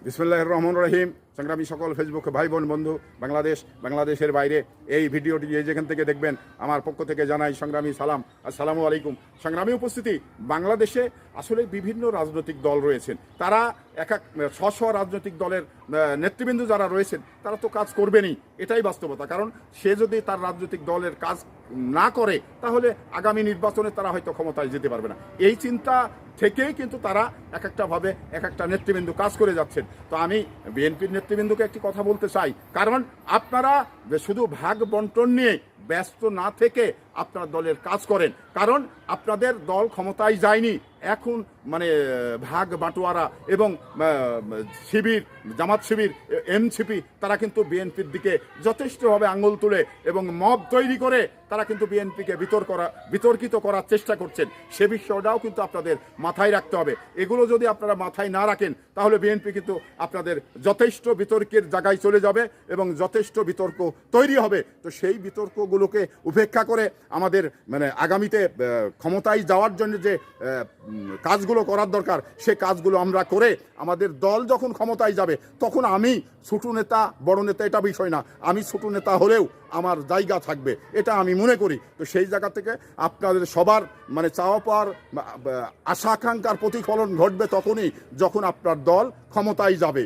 বিসমিল্লাহির রহমানির রহিম। সংগ্রামী সকল ফেসবুক ভাই বোন বন্ধু, বাংলাদেশের বাইরে এই ভিডিওটি যেখান থেকে দেখবেন, আমার পক্ষ থেকে জানাই সংগ্রামী সালাম, আসসালামু আলাইকুম। সংগ্রামী উপস্থিতি, বাংলাদেশে আসলে বিভিন্ন রাজনৈতিক দল রয়েছেন। তারা এক স্ব রাজনৈতিক দলের নেতৃবৃন্দ যারা রয়েছেন তারা তো কাজ করবেনই, এটাই বাস্তবতা। কারণ সে যদি তার রাজনৈতিক দলের কাজ না করে তাহলে আগামী নির্বাচনে তারা হয়তো ক্ষমতায় যেতে পারবে না। এই চিন্তা থেকেই কিন্তু তারা এক একটা নেতৃবৃন্দ কাজ করে যাচ্ছেন। তো আমি বিএনপির নেতৃবৃন্দকে একটি কথা বলতে চাই, কারণ আপনারা শুধু ভাগ বন্টন নিয়ে ব্যস্ত না থেকে আপনার দলের কাজ করেন। কারণ আপনাদের দল ক্ষমতায় যায়নি, এখন ভাগ বাটোয়ারা এবং শিবির, জামাত শিবির, এনসিপি তারা কিন্তু বিএনপির দিকে যথেষ্টভাবে আঙুল তুলে এবং মব তৈরি করে তারা কিন্তু বিএনপিকে বিতর্কিত করার চেষ্টা করছেন। সে বিষয়টাও কিন্তু আপনাদের মাথায় রাখতে হবে। এগুলো যদি আপনারা মাথায় না রাখেন তাহলে বিএনপি কিন্তু আপনাদের যথেষ্ট বিতর্কের জায়গায় চলে যাবে এবং যথেষ্ট বিতর্ক তৈরি হবে। তো সেই বিতর্কগুলোকে উপেক্ষা করে আমাদের আগামীতে ক্ষমতায় যাওয়ার জন্য যে কাজগুলো করার দরকার সে কাজগুলো আমরা করে আমাদের দল যখন ক্ষমতায় যাবে তখন আমি ছোট নেতা বড় নেতা এটা বিষয় না, আমি ছোট নেতা হলেও আমার জায়গা থাকবে, এটা আমি মনে করি। তো সেই জায়গা থেকে আপনাদের সবার চাওয়া পাওয়ার আশা আকাঙ্ক্ষার প্রতিফলন ঘটবে তখনই যখন আপনার দল ক্ষমতায় যাবে।